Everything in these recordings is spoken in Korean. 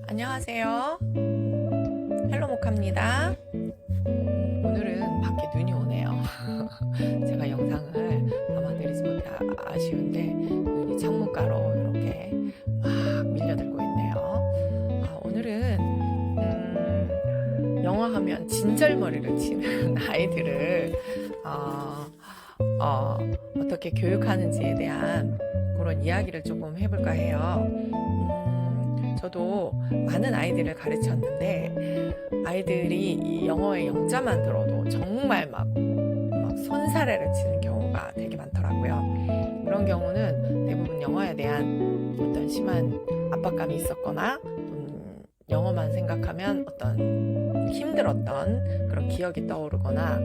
안녕하세요. 헬로모카입니다. 오늘은 밖에 눈이 오네요. 제가 영상을 담아드리지 못해 아쉬운데 눈이 창문가로 이렇게 막 밀려들고 있네요. 오늘은 영어 하면 진절머리를 치는 아이들을 어떻게 교육하는지에 대한 그런 이야기를 조금 해볼까 해요. 저도 많은 아이들을 가르쳤는데 아이들이 이 영어의 영자만 들어도 정말 막 손사래를 치는 경우가 되게 많더라고요. 그런 경우는 대부분 영어에 대한 어떤 심한 압박감이 있었거나 영어만 생각하면 어떤 힘들었던 그런 기억이 떠오르거나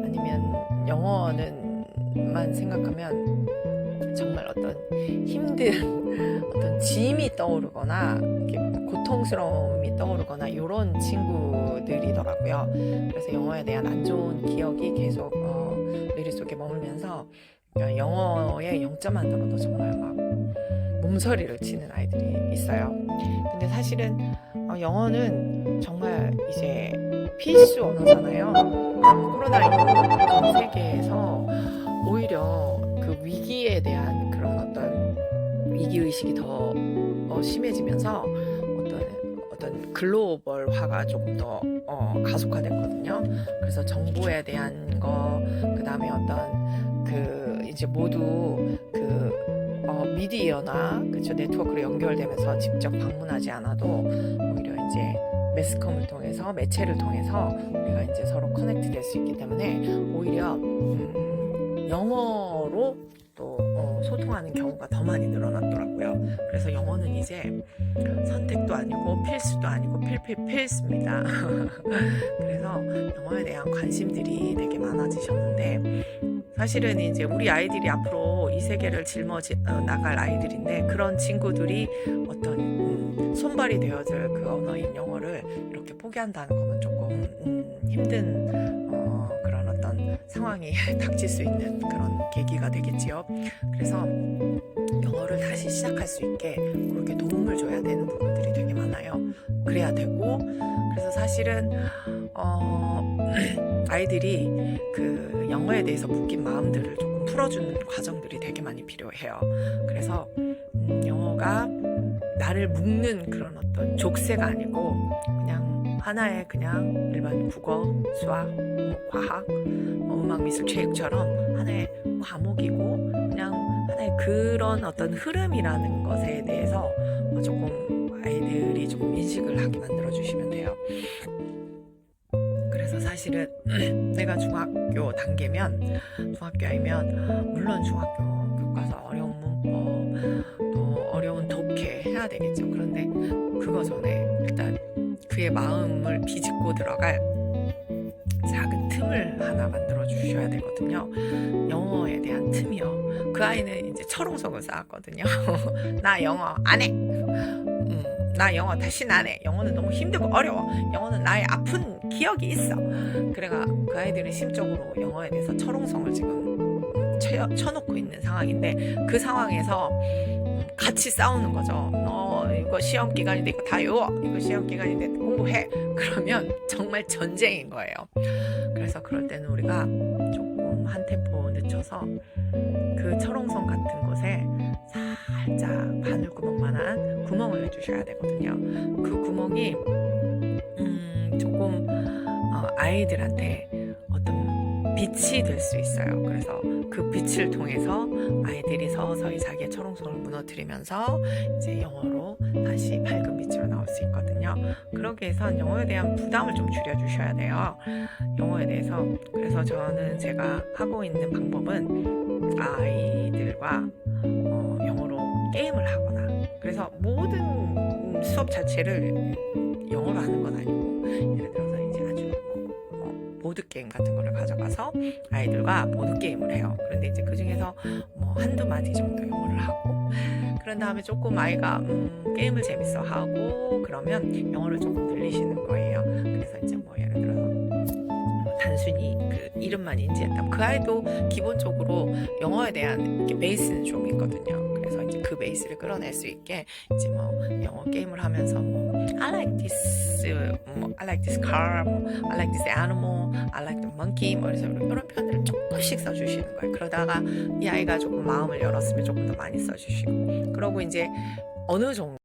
아니면 영어는만 생각하면 정말 어떤 힘든 어떤 짐이 떠오르거나 고통스러움이 떠오르거나 이런 친구들이더라고요. 그래서 영어에 대한 안 좋은 기억이 계속 뇌리 속에 머물면서 영어의 영자만 들어도 정말 막 몸서리를 치는 아이들이 있어요. 근데 사실은 영어는 정말 이제 필수 언어잖아요. 코로나19 전 세계에서 오히려 그 위기에 대한 그런 어떤 위기의식이 더 심해지면서 어떤 글로벌화가 조금 더 가속화됐거든요. 그래서 정보에 대한 거, 그 다음에 어떤 이제 모두 미디어나 그쵸 네트워크로 연결되면서 직접 방문하지 않아도 오히려 이제 매스컴을 통해서 매체를 통해서 우리가 이제 서로 커넥트 될 수 있기 때문에 오히려 영어로 또 소통하는 경우가 더 많이 늘어났더라고요. 그래서 영어는 이제 선택도 아니고 필수도 아니고 필수입니다. 그래서 영어에 대한 관심들이 되게 많아지셨는데 사실은 이제 우리 아이들이 앞으로 이 세계를 짊어지 나갈 아이들인데 그런 친구들이 어떤 손발이 되어줄 그 언어인 영어를 이렇게 포기한다는 거는 조금 힘든 그런 어떤 상황이 닥칠 수 있는 그런 계기가 되겠지요. 그래서 영어를 다시 시작할 수 있게 그렇게 도움을 줘야 되는 부분들이 되게 많아요. 그래야 되고 그래서 사실은 아이들이 그 영어에 대해서 묶인 마음들을 조금 풀어주는 과정들이 되게 많이 필요해요. 그래서 영어가 나를 묶는 그런 어떤 족쇄가 아니고 그냥 하나의 그냥 일반 국어, 수학, 과학, 음악, 미술, 체육처럼 하나의 과목이고 그냥 하나의 그런 어떤 흐름이라는 것에 대해서 조금 아이들이 조금 인식을 하게 만들어 주시면 돼요. 그래서 사실은 내가 중학교 단계면 중학교 아이면 물론 중학교 교과서 어려운 문법 또 어려운 독해 해야 되겠죠. 그런데 그거 전에 일단 그의 마음을 비집고 들어갈 작은 틈을 하나 만들어 주셔야 되거든요. 영어에 대한 틈이요. 그 아이는 이제 철옹성을 쌓았거든요. 나 영어 안 해. 나 영어 다시는 안 해. 영어는 너무 힘들고 어려워. 영어는 나의 아픈 기억이 있어. 그래가 그 아이들은 심적으로 영어에 대해서 철옹성을 지금 쳐놓고 있는 상황인데 그 상황에서 같이 싸우는 거죠. 너 이거 시험 기간인데 이거 다 외워. 이거 시험 기간인데 공부해. 그러면 정말 전쟁인 거예요. 그래서 그럴 때는 우리가 조금 한 템포 늦춰서 그 철옹성 같은 곳에 살짝 바늘구멍만한 구멍을 내주셔야 되거든요. 그 구멍이 조금 아이들한테 어떤 빛이 될 수 있어요. 그래서 그 빛을 통해서 아이들이 서서히 자기의 철옹성을 무너뜨리면서 이제 영어로 다시 밝은 빛으로 나올 수 있거든요. 그러기 위해선 영어에 대한 부담을 좀 줄여주셔야 돼요. 영어에 대해서. 그래서 저는 제가 하고 있는 방법은 아이들과 영어로 게임을 하거나 그래서 모든 수업 자체를 영어로 하는 건 아니고 예를 들어서 이제 아주 보드게임 같은 거를 가져가서 아이들과 보드게임을 해요. 그런데 이제 그 중에서 한두 마디 정도 영어를 하고 그런 다음에 조금 아이가 게임을 재밌어 하고 그러면 영어를 조금 늘리시는 거예요. 그래서 이제 예를 들어서 단순히 그 이름만 인지했다면 그 아이도 기본적으로 영어에 대한 베이스는 좀 있거든요. 그래서 이제 그 베이스를 끌어낼 수 있게 이제 뭐 영어 게임을 하면서 뭐 I like this, 뭐 I like this car, 뭐 I like this animal, I like the monkey, 뭐 그래서 이런 표현들을 조금씩 써주시는 거예요. 그러다가 이 아이가 조금 마음을 열었으면 조금 더 많이 써주시고, 그러고 이제 어느 정도